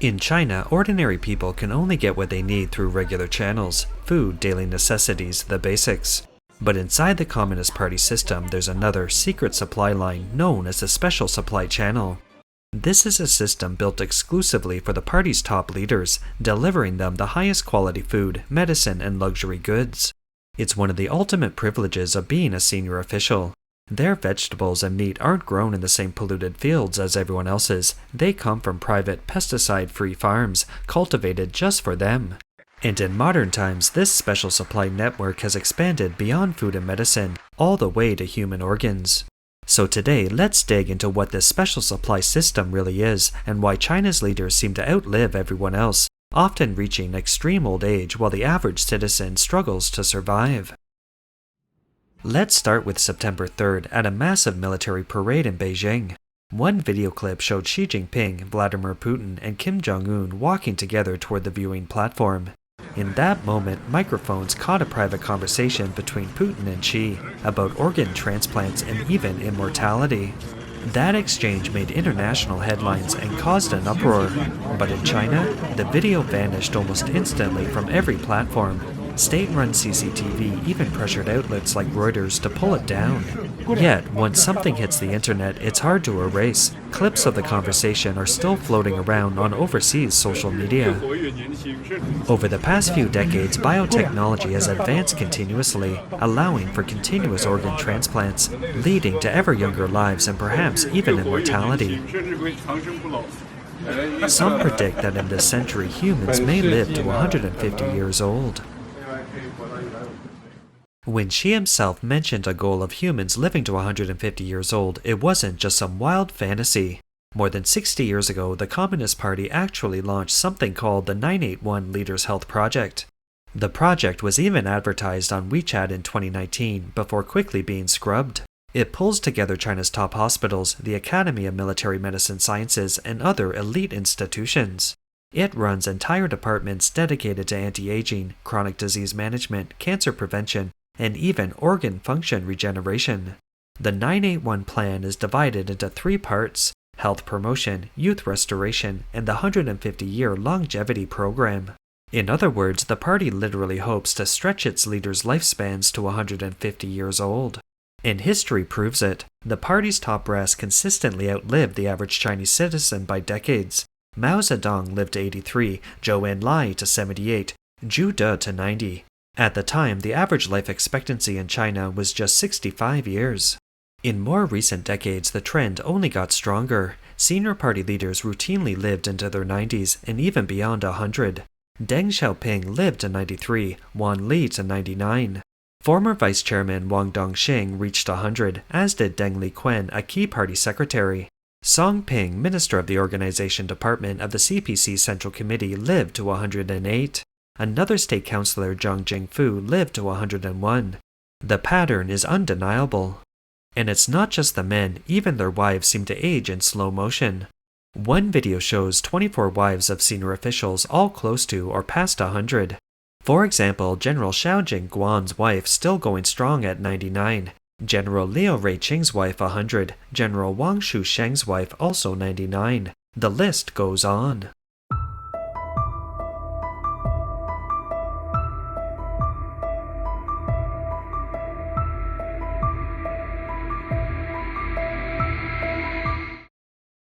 In China, ordinary people can only get what they need through regular channels: food, daily necessities, the basics. But inside the Communist Party system, there's another secret supply line known as the Special Supply Channel. This is a system built exclusively for the party's top leaders, delivering them the highest quality food, medicine, and luxury goods. It's one of the ultimate privileges of being a senior official. Their vegetables and meat aren't grown in the same polluted fields as everyone else's. They come from private, pesticide-free farms, cultivated just for them. And in modern times, this special supply network has expanded beyond food and medicine, all the way to human organs. So today, let's dig into what this special supply system really is, and why China's leaders seem to outlive everyone else, often reaching extreme old age while the average citizen struggles to survive. Let's start with September 3rd at a massive military parade in Beijing. One video clip showed Xi Jinping, Vladimir Putin, and Kim Jong-un walking together toward the viewing platform. In that moment, microphones caught a private conversation between Putin and Xi about organ transplants and even immortality. That exchange made international headlines and caused an uproar. But in China, the video vanished almost instantly from every platform. State-run CCTV even pressured outlets like Reuters to pull it down. Yet, once something hits the internet, it's hard to erase. Clips of the conversation are still floating around on overseas social media. Over the past few decades, biotechnology has advanced continuously, allowing for continuous organ transplants, leading to ever younger lives and perhaps even immortality. Some predict that in this century humans may live to 150 years old. When Xi himself mentioned a goal of humans living to 150 years old, it wasn't just some wild fantasy. More than 60 years ago, the Communist Party actually launched something called the 981 Leaders Health Project. The project was even advertised on WeChat in 2019 before quickly being scrubbed. It pulls together China's top hospitals, the Academy of Military Medicine Sciences, and other elite institutions. It runs entire departments dedicated to anti-aging, chronic disease management, cancer prevention, and even organ function regeneration. The 981 plan is divided into 3 parts: health promotion, youth restoration, and the 150-year longevity program. In other words, the party literally hopes to stretch its leaders' lifespans to 150 years old. And history proves it. The party's top brass consistently outlived the average Chinese citizen by decades. Mao Zedong lived to 83, Zhou Enlai to 78, Zhu De to 90. At the time, the average life expectancy in China was just 65 years. In more recent decades, the trend only got stronger. Senior party leaders routinely lived into their 90s and even beyond 100. Deng Xiaoping lived to 93, Wan Li to 99. Former Vice Chairman Wang Dongxing reached 100, as did Deng Liquen, a key party secretary. Song Ping, minister of the organization department of the CPC Central Committee, lived to 108. Another state councillor, Zhang Jingfu, lived to 101. The pattern is undeniable. And it's not just the men, even their wives seem to age in slow motion. One video shows 24 wives of senior officials all close to or past 100. For example, General Xiao Jingguan's wife still going strong at 99. General Liu Ruiqing's wife 100. General Wang Shusheng's wife also 99. The list goes on.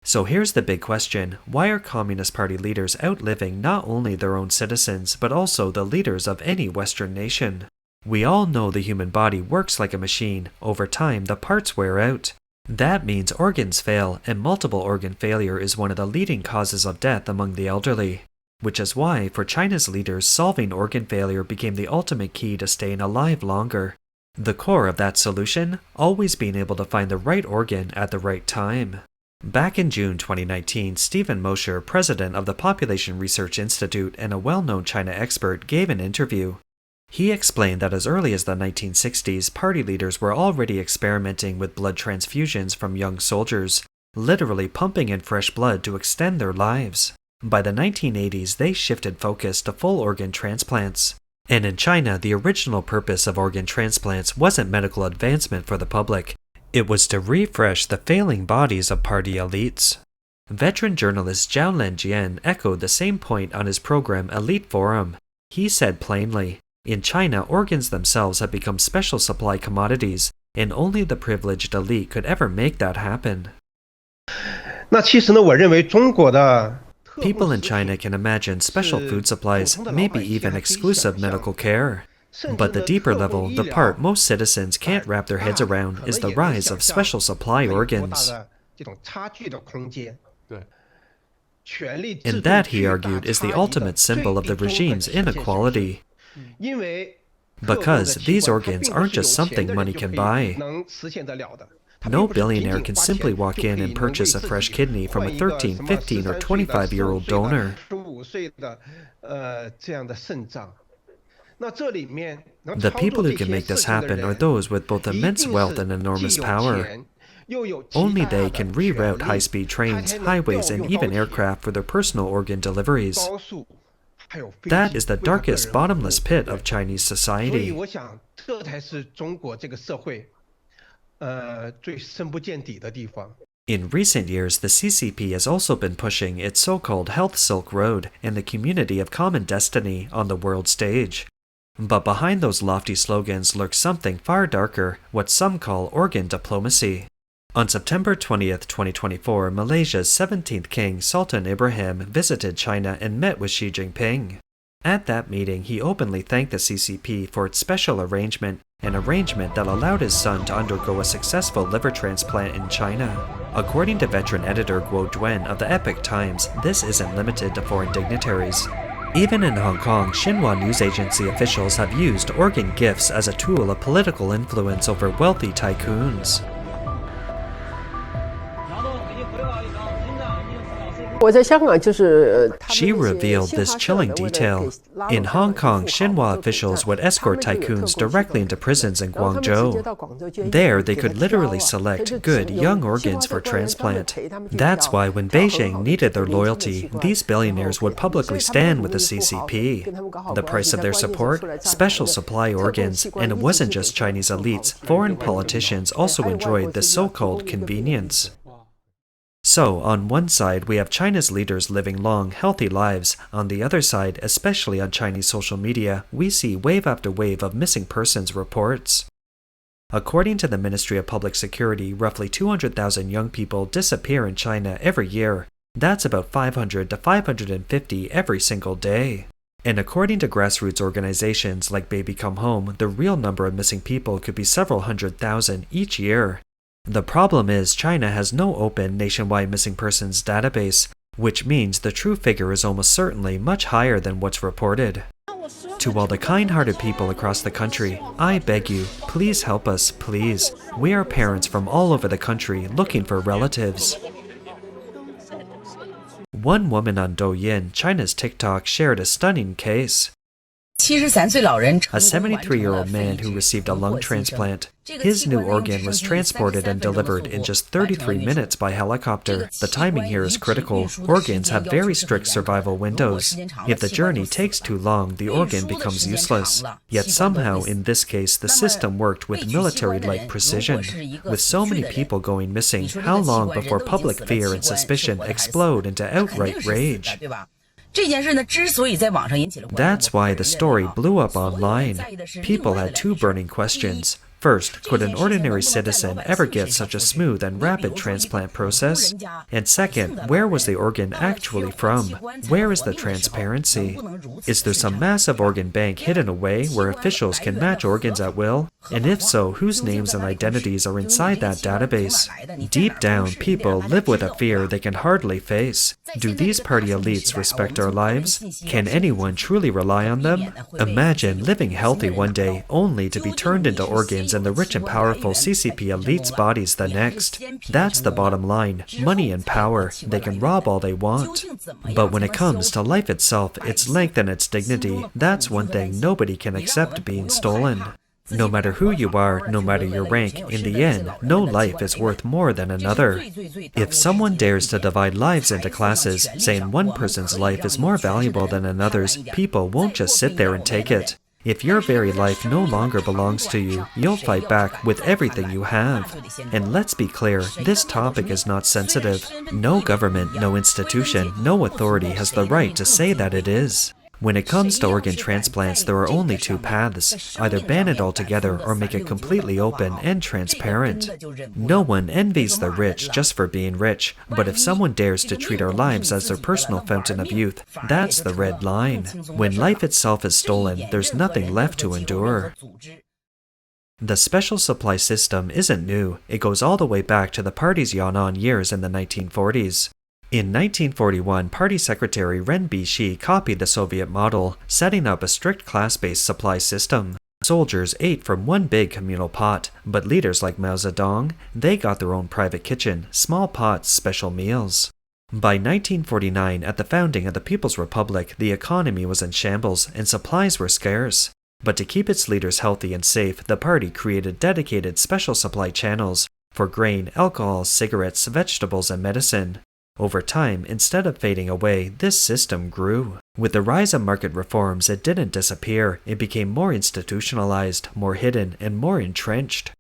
So here's the big question: why are Communist Party leaders outliving not only their own citizens, but also the leaders of any Western nation? We all know the human body works like a machine. Over time, the parts wear out. That means organs fail, and multiple organ failure is one of the leading causes of death among the elderly. Which is why, for China's leaders, solving organ failure became the ultimate key to staying alive longer. The core of that solution? Always being able to find the right organ at the right time. Back in June 2019, Stephen Mosher, president of the Population Research Institute and a well-known China expert, gave an interview. He explained that as early as the 1960s, party leaders were already experimenting with blood transfusions from young soldiers, literally pumping in fresh blood to extend their lives. By the 1980s, they shifted focus to full organ transplants. And in China, the original purpose of organ transplants wasn't medical advancement for the public. It was to refresh the failing bodies of party elites. Veteran journalist Zhao Lenjian echoed the same point on his program Elite Forum. He said plainly, in China, organs themselves have become special supply commodities, and only the privileged elite could ever make that happen. People in China can imagine special food supplies, maybe even exclusive medical care. But the deeper level, the part most citizens can't wrap their heads around, is the rise of special supply organs. And that, he argued, is the ultimate symbol of the regime's inequality. Because these organs aren't just something money can buy. No billionaire can simply walk in and purchase a fresh kidney from a 13, 15, or 25-year-old donor. The people who can make this happen are those with both immense wealth and enormous power. Only they can reroute high-speed trains, highways, and even aircraft for their personal organ deliveries. That is the darkest, bottomless pit of Chinese society. In recent years, the CCP has also been pushing its so-called Health Silk Road and the community of common destiny on the world stage. But behind those lofty slogans lurks something far darker, what some call organ diplomacy. On September 20th, 2024, Malaysia's 17th King Sultan Ibrahim visited China and met with Xi Jinping. At that meeting, he openly thanked the CCP for its special arrangement, an arrangement that allowed his son to undergo a successful liver transplant in China. According to veteran editor Guo Duan of the Epoch Times, this isn't limited to foreign dignitaries. Even in Hong Kong, Xinhua news agency officials have used organ gifts as a tool of political influence over wealthy tycoons. She revealed this chilling detail. In Hong Kong, Xinhua officials would escort tycoons directly into prisons in Guangzhou. There, they could literally select good, young organs for transplant. That's why when Beijing needed their loyalty, these billionaires would publicly stand with the CCP. The price of their support? Special supply organs. And it wasn't just Chinese elites. Foreign politicians also enjoyed this so-called convenience. So, on one side, we have China's leaders living long, healthy lives. On the other side, especially on Chinese social media, we see wave after wave of missing persons reports. According to the Ministry of Public Security, roughly 200,000 young people disappear in China every year. That's about 500 to 550 every single day. And according to grassroots organizations like Baby Come Home, the real number of missing people could be several 100,000 each year. The problem is China has no open nationwide missing persons database, which means the true figure is almost certainly much higher than what's reported. To all the kind-hearted people across the country, I beg you, please help us, please. We are parents from all over the country looking for relatives. One woman on Douyin, China's TikTok, shared a stunning case. A 73-year-old man who received a lung transplant. His new organ was transported and delivered in just 33 minutes by helicopter. The timing here is critical. Organs have very strict survival windows. If the journey takes too long, the organ becomes useless. Yet somehow, in this case, the system worked with military-like precision. With so many people going missing, how long before public fear and suspicion explode into outright rage? That's why the story blew up online. People had two burning questions. First, could an ordinary citizen ever get such a smooth and rapid transplant process? And second, where was the organ actually from? Where is the transparency? Is there some massive organ bank hidden away where officials can match organs at will? And if so, whose names and identities are inside that database? Deep down, people live with a fear they can hardly face. Do these party elites respect our lives? Can anyone truly rely on them? Imagine living healthy one day only to be turned into organs in the rich and powerful CCP elites' bodies the next. That's the bottom line. Money and power. They can rob all they want. But when it comes to life itself, its length and its dignity, that's one thing nobody can accept being stolen. No matter who you are, no matter your rank, in the end, no life is worth more than another. If someone dares to divide lives into classes, saying one person's life is more valuable than another's, people won't just sit there and take it. If your very life no longer belongs to you, you'll fight back with everything you have. And let's be clear, this topic is not sensitive. No government, no institution, no authority has the right to say that it is. When it comes to organ transplants, there are only two paths: either ban it altogether or make it completely open and transparent. No one envies the rich just for being rich, but if someone dares to treat our lives as their personal fountain of youth, that's the red line. When life itself is stolen, there's nothing left to endure. The special supply system isn't new. It goes all the way back to the party's Yan'an years in the 1940s. In 1941, Party Secretary Ren Bishi copied the Soviet model, setting up a strict class-based supply system. Soldiers ate from one big communal pot, but leaders like Mao Zedong, they got their own private kitchen, small pots, special meals. By 1949, at the founding of the People's Republic, the economy was in shambles and supplies were scarce. But to keep its leaders healthy and safe, the party created dedicated special supply channels for grain, alcohol, cigarettes, vegetables, and medicine. Over time, instead of fading away, this system grew. With the rise of market reforms, it didn't disappear. It became more institutionalized, more hidden, and more entrenched.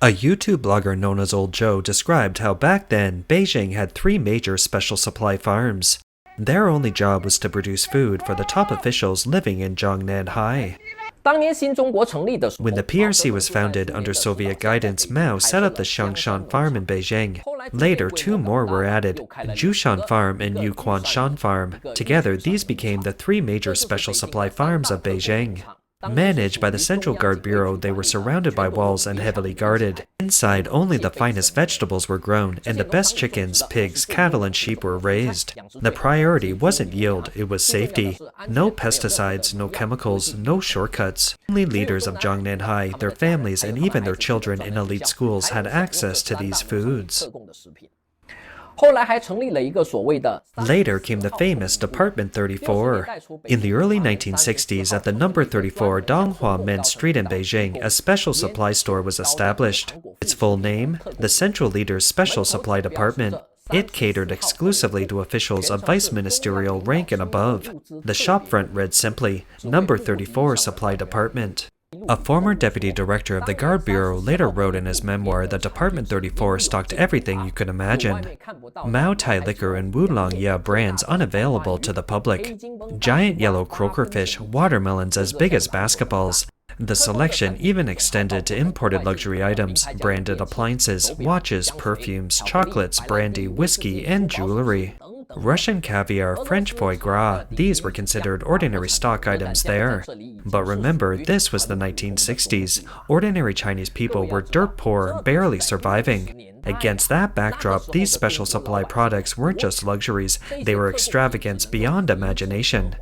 A YouTube blogger known as Old Joe described how back then, Beijing had 3 major special supply farms. Their only job was to produce food for the top officials living in Zhongnanhai. When the PRC was founded under Soviet guidance, Mao set up the Xiangshan Farm in Beijing. Later, 2 more were added, Jushan Farm and Yuquanshan Farm. Together, these became the 3 major special supply farms of Beijing. Managed by the Central Guard Bureau, they were surrounded by walls and heavily guarded. Inside, only the finest vegetables were grown, and the best chickens, pigs, cattle, and sheep were raised. The priority wasn't yield, it was safety. No pesticides, no chemicals, no shortcuts. Only leaders of Zhongnanhai, their families, and even their children in elite schools had access to these foods. Later came the famous Department 34. In the early 1960s, at the number 34 Donghua Men's Street in Beijing, a special supply store was established. Its full name? The Central Leader's Special Supply Department. It catered exclusively to officials of vice ministerial rank and above. The shopfront read simply, Number 34 Supply Department. A former deputy director of the Guard Bureau later wrote in his memoir that Department 34 stocked everything you could imagine. Mao Tai liquor and Wulong Ya brands unavailable to the public. Giant yellow croaker fish, watermelons as big as basketballs. The selection even extended to imported luxury items, branded appliances, watches, perfumes, chocolates, brandy, whiskey, and jewelry. Russian caviar, French foie gras, these were considered ordinary stock items there. But remember, this was the 1960s. Ordinary Chinese people were dirt poor, barely surviving. Against that backdrop, these special supply products weren't just luxuries, they were extravagance beyond imagination.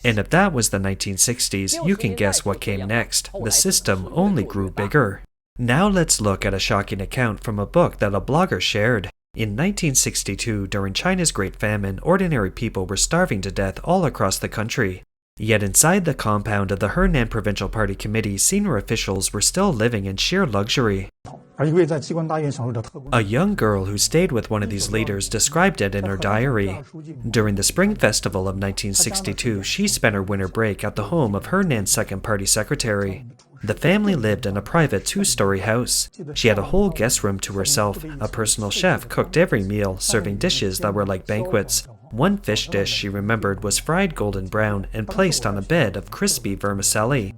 And if that was the 1960s, you can guess what came next. The system only grew bigger. Now let's look at a shocking account from a book that a blogger shared. In 1962, during China's Great Famine, ordinary people were starving to death all across the country. Yet inside the compound of the Henan Provincial Party Committee, senior officials were still living in sheer luxury. A young girl who stayed with one of these leaders described it in her diary. During the Spring Festival of 1962, she spent her winter break at the home of Hernan's second party secretary. The family lived in a private 2-story house. She had a whole guest room to herself. A personal chef cooked every meal, serving dishes that were like banquets. One fish dish she remembered was fried golden brown and placed on a bed of crispy vermicelli.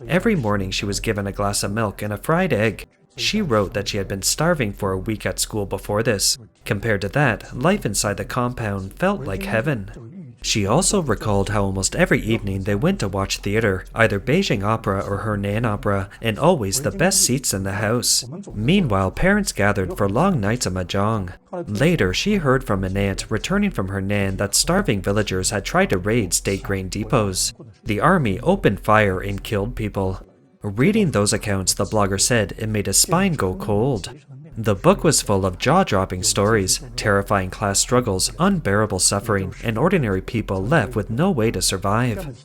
Every morning she was given a glass of milk and a fried egg. She wrote that she had been starving for a week at school before this. Compared to that, life inside the compound felt like heaven. She also recalled how almost every evening they went to watch theater, either Beijing opera or Henan opera, and always the best seats in the house. Meanwhile, parents gathered for long nights of mahjong. Later, she heard from an aunt returning from Henan that starving villagers had tried to raid state grain depots. The army opened fire and killed people. Reading those accounts, the blogger said it made his spine go cold. The book was full of jaw-dropping stories, terrifying class struggles, unbearable suffering, and ordinary people left with no way to survive.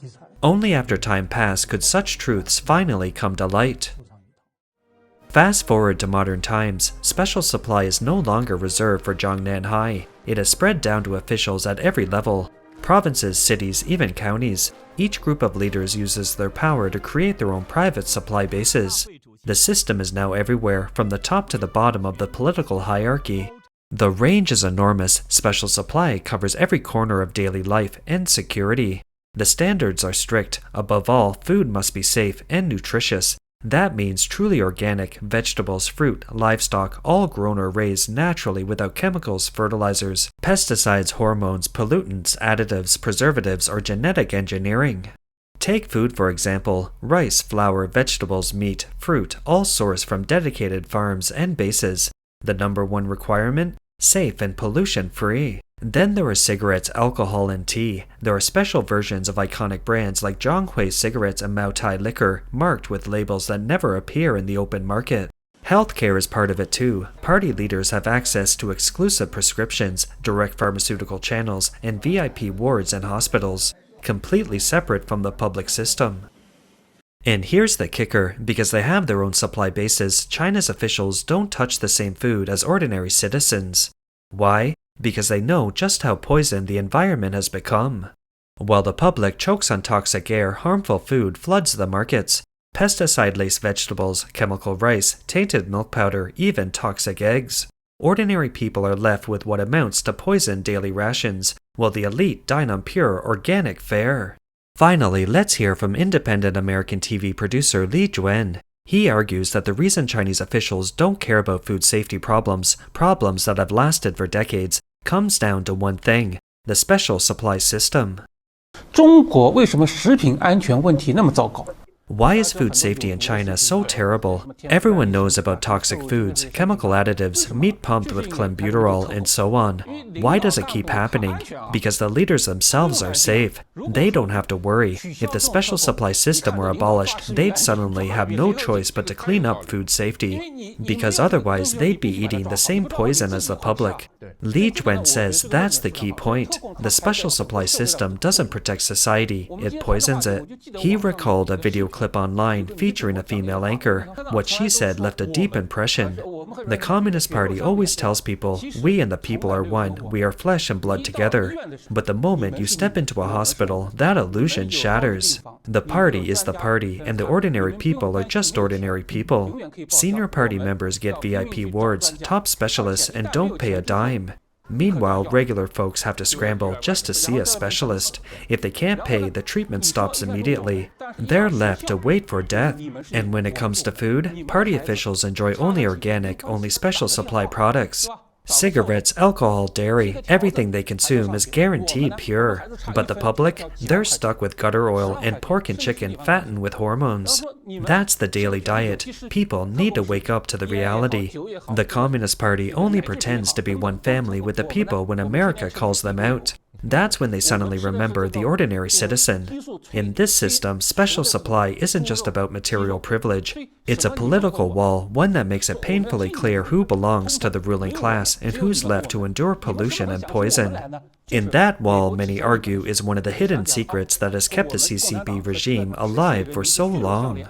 Only after time passed could such truths finally come to light. Fast forward to modern times, special supply is no longer reserved for Zhongnanhai. It has spread down to officials at every level. provinces, cities, even counties. Each group of leaders uses their power to create their own private supply bases. The system is now everywhere, from the top to the bottom of the political hierarchy. The range is enormous. Special supply covers every corner of daily life and security. The standards are strict. Above all, food must be safe and nutritious. That means truly organic, vegetables, fruit, livestock, all grown or raised naturally without chemicals, fertilizers, pesticides, hormones, pollutants, additives, preservatives, or genetic engineering. Take food for example: rice, flour, vegetables, meat, fruit, all sourced from dedicated farms and bases. The number one requirement? Safe and pollution-free. Then there are cigarettes, alcohol, and tea. There are special versions of iconic brands like Zhonghui cigarettes and Maotai liquor, marked with labels that never appear in the open market. Healthcare is part of it too. Party leaders have access to exclusive prescriptions, direct pharmaceutical channels, and VIP wards in hospitals, completely separate from the public system. And here's the kicker: because they have their own supply bases, China's officials don't touch the same food as ordinary citizens. Why? Because they know just how poisoned the environment has become. While the public chokes on toxic air, harmful food floods the markets. Pesticide-laced vegetables, chemical rice, tainted milk powder, even toxic eggs. Ordinary people are left with what amounts to poisoned daily rations, while the elite dine on pure organic fare. Finally, let's hear from independent American TV producer Li Juan. He argues that the reason Chinese officials don't care about food safety problems that have lasted for decades, comes down to one thing: the special supply system. 中国为什么食品安全问题那么糟糕？ Why is food safety in China so terrible? Everyone knows about toxic foods, chemical additives, meat pumped with clenbuterol, and so on. Why does it keep happening? Because the leaders themselves are safe. They don't have to worry. If the special supply system were abolished, they'd suddenly have no choice but to clean up food safety, because otherwise they'd be eating the same poison as the public. Li Juan says that's the key point. The special supply system doesn't protect society, it poisons it. He recalled a video clip online featuring a female anchor. What she said left a deep impression. The Communist Party always tells people, we and the people are one, we are flesh and blood together. But the moment you step into a hospital, that illusion shatters. The party is the party, and the ordinary people are just ordinary people. Senior party members get VIP wards, top specialists, and don't pay a dime. Meanwhile, regular folks have to scramble just to see a specialist. If they can't pay, the treatment stops immediately. They're left to wait for death. And when it comes to food, party officials enjoy only organic, only special supply products. Cigarettes, alcohol, dairy, everything they consume is guaranteed pure. But the public, they're stuck with gutter oil and pork and chicken fattened with hormones. That's the daily diet. People need to wake up to the reality. The Communist Party only pretends to be one family with the people when America calls them out. That's when they suddenly remember the ordinary citizen. In this system, special supply isn't just about material privilege. It's a political wall, one that makes it painfully clear who belongs to the ruling class and who's left to endure pollution and poison. In that wall, many argue, is one of the hidden secrets that has kept the CCP regime alive for so long.